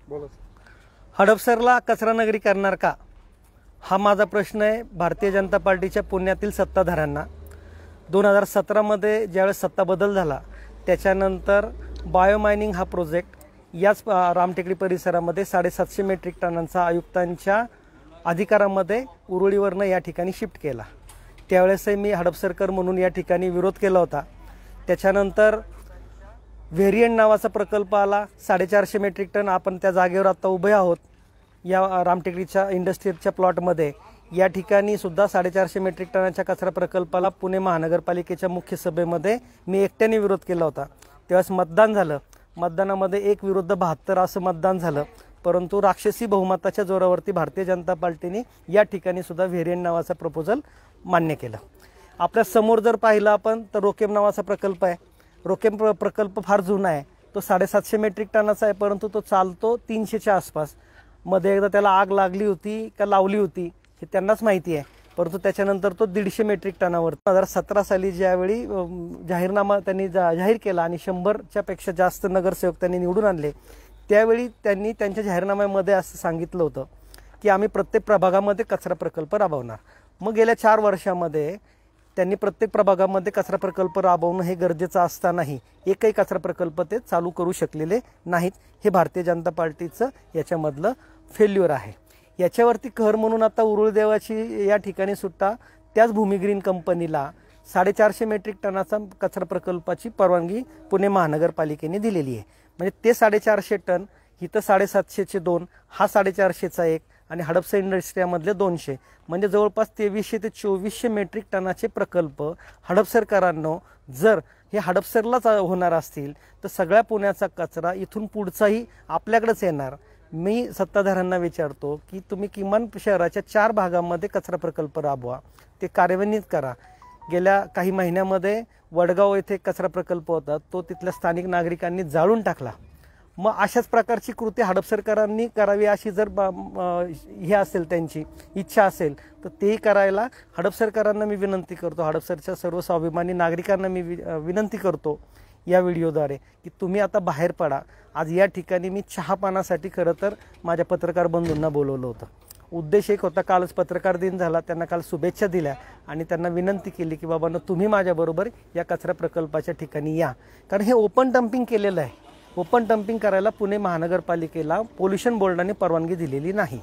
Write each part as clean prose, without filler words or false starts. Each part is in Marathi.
बोला. हडपसरला कचरा नगरी करणार का, हा माझा प्रश्न आहे भारतीय जनता पार्टीच्या पुण्यातील सत्ताधाऱ्यांना. 2017मध्ये ज्यावेळेस सत्ता बदल झाला त्याच्यानंतर बायोमायनिंग हा प्रोजेक्ट याच रामटेकडी परिसरामध्ये 750 मेट्रिक टनांचा आयुक्तांच्या अधिकारामध्ये उरुळीवरनं या ठिकाणी शिफ्ट केला. त्यावेळेसही मी हडपसरकर म्हणून या ठिकाणी विरोध केला होता. त्याच्यानंतर व्हेरियंट नावाचा प्रकल्प आला, 450 मेट्रिक टन. आपण त्या जागेवर आता उभे आहोत या रामटेकडीच्या इंडस्ट्रीच्या प्लॉटमध्ये. या ठिकाणी सुद्धा 450 मेट्रिक टनाच्या कचरा प्रकल्पाला पुणे महानगरपालिकेच्या मुख्य सभेमध्ये मी एकट्याने विरोध केला होता. त्यावेळेस मतदान झालं. मतदानामध्ये 1 विरुद्ध 72 असं मतदान झालं. परंतु राक्षसी बहुमताच्या जोरावरती भारतीय जनता पार्टीने या ठिकाणी सुद्धा व्हेरियंट नावाचा प्रपोजल मान्य केलं. आपल्या समोर जर पाहिलं आपण तर रोकेम नावाचा प्रकल्प आहे. रोकेम प्रकल्प फार जुना आहे. तो 750 मेट्रिक टनाचा आहे, परंतु तो चालतो 300च्या आसपास. मध्ये एकदा त्याला आग लागली होती का लावली होती हे त्यांनाच माहिती आहे. परंतु त्याच्यानंतर तो 150 मेट्रिक टनावर 2017 साली ज्यावेळी जाहीरनामा त्यांनी जाहीर केला आणि 100च्या पेक्षा जास्त नगरसेवक त्यांनी निवडून आणले, त्यावेळी त्यांनी त्यांच्या जाहीरनाम्यामध्ये असं सांगितलं होतं की आम्ही प्रत्येक प्रभागामध्ये कचरा प्रकल्प राबवणार. मग गेल्या 4 वर्षामध्ये त्यांनी प्रत्येक प्रभागामध्ये कचरा प्रकल्प राबवणं हे गरजेचं असतानाही एकही कचरा प्रकल्प ते चालू करू शकलेले नाहीत. हे भारतीय जनता पार्टीचं याच्यामधलं फेल्युअर आहे. याच्यावरती कहर म्हणून आता उरुळदेवाची या ठिकाणी सुद्धा त्याच भूमिग्रीन कंपनीला 450 मेट्रिक टनाचा कचरा प्रकल्पाची परवानगी पुणे महानगरपालिकेने दिलेली आहे. म्हणजे ते 450 टन, इथं 750चे 2, हा 450चा 1 आणि हडपसर इंडस्ट्रीमधले 200, म्हणजे जवळपास 2300 ते 2400 मेट्रिक टनाचे प्रकल्प हडपसरकरांनो जर हे हडपसरलाच होणार असतील तर सगळ्या पुण्याचा कचरा इथून पुढचाही आपल्याकडेच येणार. मी सत्ताधाऱ्यांना विचारतो की तुम्ही किमान शहराच्या 4 भागामध्ये कचरा प्रकल्प राबवा, ते कार्यान्वित करा. गेल्या काही महिन्यामध्ये वडगाव येथे कचरा प्रकल्प होता, तो तिथल्या स्थानिक नागरिकांनी जाळून टाकला. मग अशाच प्रकारची कृती हडपसरकरांनी करावी अशी जर हे असेल, त्यांची इच्छा असेल तर तेही करायला हडपसरकरांना मी विनंती करतो. हडपसरच्या सर्व स्वाभिमानी नागरिकांना मी विनंती करतो या व्हिडिओद्वारे की तुम्ही आता बाहेर पडा. आज या ठिकाणी मी चहापानासाठी खरं तर माझ्या पत्रकार बंधूंना बोलवलं होतं. उद्देश एक होता, कालच पत्रकार दिन झाला, त्यांना काल शुभेच्छा दिल्या आणि त्यांना विनंती केली की बाबांनो तुम्ही माझ्याबरोबर या कचरा प्रकल्पाच्या ठिकाणी या. कारण हे ओपन डम्पिंग केलेलं आहे. ओपन डम्पिंग करायला पुणे महानगरपालिकेला पोल्युशन बोर्डाने परवानगी दिलेली नाही.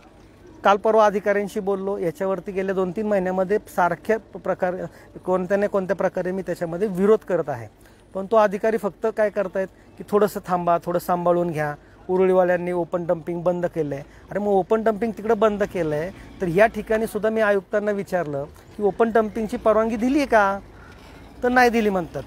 काल परवा अधिकाऱ्यांशी बोललो. याच्यावरती गेल्या 2-3 महिन्यामध्ये सारख्या प्रकारे कोणत्या ना कोणत्या प्रकारे मी त्याच्यामध्ये विरोध करत आहे. पण तो अधिकारी फक्त काय करतायत की थोडंसं थांबा, थोडं सांभाळून घ्या. उरुळीवाल्यांनी ओपन डम्पिंग बंद केलं आहे. अरे मग ओपन डम्पिंग तिकडं बंद केलं आहे तर या ठिकाणी सुद्धा मी आयुक्तांना विचारलं की ओपन डम्पिंगची परवानगी दिली आहे का, तर नाही दिली म्हणतात.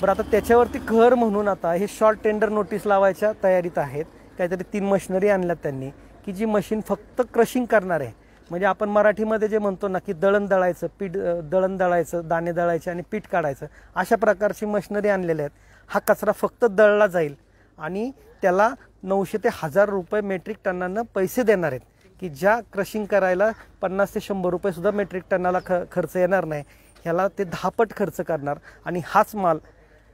बरं, आता त्याच्यावरती कहर म्हणून आता हे शॉर्ट टेंडर नोटीस लावायच्या तयारीत आहेत. काहीतरी 3 मशिनरी आणल्यात त्यांनी की जी मशीन फक्त क्रशिंग करणार आहे. म्हणजे आपण मराठीमध्ये जे म्हणतो ना की दळण दळायचं, दाणे दळायचे आणि पीठ काढायचं, अशा प्रकारची मशिनरी आणलेल्या आहेत. हा कचरा फक्त दळला जाईल आणि त्याला 900 ते 1000 रुपये मेट्रिक टनानं पैसे देणार आहेत की ज्या क्रशिंग करायला 50 ते 100 रुपये सुद्धा मेट्रिक टनाला खर्च येणार नाही. ह्याला ते 10 पट खर्च करणार आणि हाच माल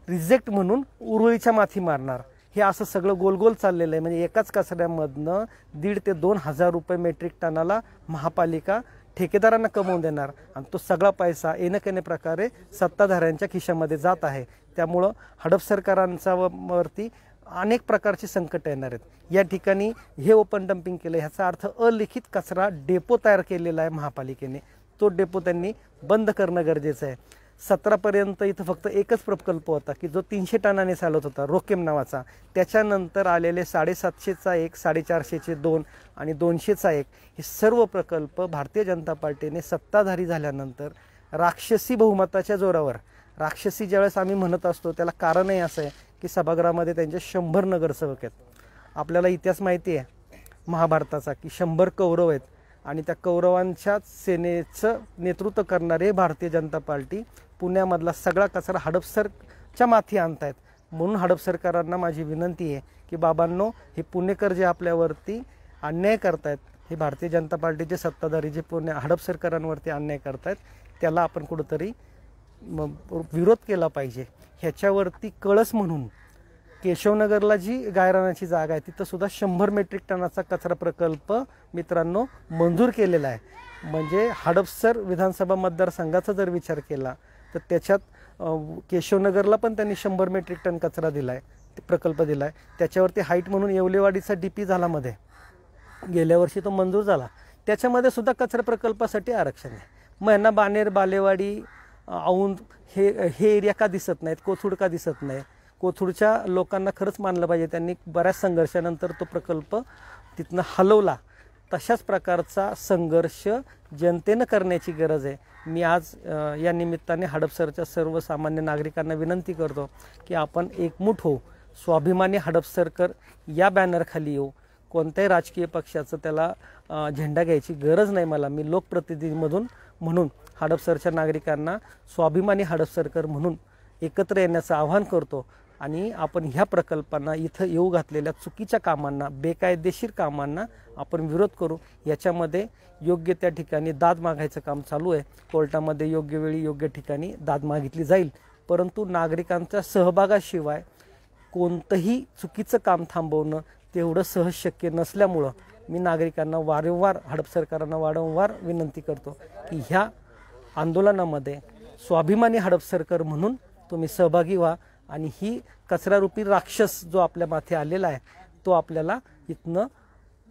रिजेक्ट म्हणून उरुळीच्या माथी मारणार. हे असं सगळं गोलगोल चाललेलं आहे. म्हणजे एकाच कचऱ्यामधनं 1,500 ते 2,000 रुपये मेट्रिक टनाला महापालिका ठेकेदारांना कमवून देणार आणि तो सगळा पैसा येणं प्रकारे सत्ताधाऱ्यांच्या खिशामध्ये जात आहे. त्यामुळं हडपसरकरांच्या वरती अनेक प्रकारचे संकट येणार आहेत. या ठिकाणी हे ओपन डम्पिंग केलं, ह्याचा अर्थ अलिखित कचरा डेपो तयार केलेला आहे महापालिकेने. तो डेपो त्यांनी बंद करणं गरजेचं आहे. 17 पर्यंत इथं फक्त एकच प्रकल्प होता की जो 300 टनाने चालत होता, रोकेम नावाचा. त्याच्यानंतर आलेले 750चा 1, 450चे 2 आणि 200चा 1, हे सर्व प्रकल्प भारतीय जनता पार्टीने सत्ताधारी झाल्यानंतर राक्षसी बहुमताच्या जोरावर, राक्षसी ज्यावेळेस आम्ही म्हणत असतो त्याला कारणही असं आहे की सभागृहामध्ये त्यांचे 100 नगरसेवक आहेत. आपल्याला इतिहास माहिती आहे महाभारताचा की 100 कौरव आहेत आणि त्या कौरवांच्या सेनेचं नेतृत्व करणारे भारतीय जनता पार्टी पुण्यामधला सगळा कचरा हडपसरच्या माथी आणतायत. म्हणून हडपसरकरांना माझी विनंती आहे की बाबांनो, हे पुणेकर जे आपल्यावरती अन्याय करतायत, हे भारतीय जनता पार्टीचे सत्ताधारी जे हडपसरकरांवरती अन्याय करतायत, त्याला आपण कुठंतरी विरोध केला पाहिजे. ह्याच्यावरती कळस म्हणून केशवनगरला जी गायरानाची जागा आहे तिथं सुद्धा 100 मेट्रिक टनाचा कचरा प्रकल्प मित्रांनो मंजूर केलेला आहे. म्हणजे हडपसर विधानसभा मतदारसंघाचा जर विचार केला तर त्याच्यात केशवनगरला पण त्यांनी 100 मेट्रिक टन कचरा दिला आहे, प्रकल्प दिला आहे. त्याच्यावरती हाईट म्हणून येवलेवाडीचा DP झाला मध्ये, गेल्या वर्षी तो मंजूर झाला. त्याच्यामध्ये सुद्धा कचरा प्रकल्पासाठी आरक्षण आहे. मग यांना बाणेर, बालेवाडी, औंध हे एरिया का दिसत नाहीत, कोथरूड का दिसत नाही? कोथरूडच्या लोकांना खरंच मानलं पाहिजे, त्यांनी बऱ्याच संघर्षानंतर तो प्रकल्प तिथनं हलवला. तशाच प्रकारचा संघर्ष जनतेनं करण्याची गरज आहे. मी आज या निमित्ताने हडपसरच्या सर्वसामान्य नागरिकांना विनंती करतो की आपण एकमूठ होऊ, स्वाभिमानी हडपसरकर या बॅनरखाली येऊ. कोणत्याही राजकीय पक्षाचं त्याला झेंडा घ्यायची गरज नाही मला. मी लोकप्रतिनिधीमधून म्हणून हडपसरच्या नागरिकांना स्वाभिमानी हडपसरकर म्हणून एकत्र येण्याचं आवाहन करतो. आणि आपण ह्या प्रकल्पांना, इथं येऊ घातलेल्या चुकीच्या कामांना, बेकायदेशीर कामांना आपण विरोध करू. याच्यामध्ये योग्य त्या ठिकाणी दाद मागायचं काम चालू आहे. कोर्टामध्ये योग्य वेळी योग्य ठिकाणी दाद मागितली जाईल. परंतु नागरिकांच्या सहभागाशिवाय कोणतंही चुकीचं काम थांबवणं तेवढं सहज शक्य नसल्यामुळं मी नागरिकांना वारंवार, हडपसरकरांना वारंवार विनंती करतो की ह्या आंदोलनामध्ये स्वाभिमानी हडपसरकर म्हणून तुम्ही सहभागी व्हा. आणि ही कचरारूपी राक्षस जो आपल्या माथे आलेला आहे तो आपल्याला इथनं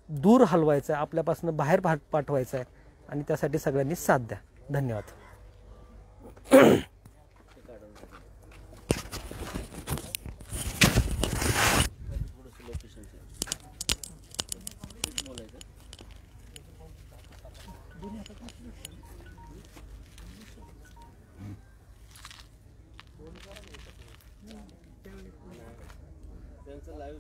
दूर हलवायचा आहे, आपल्यापासून बाहेर पाठवायचा आहे. आणि त्यासाठी सगळ्यांनी साथ द्या. धन्यवाद. त्यांचं लाईव्ह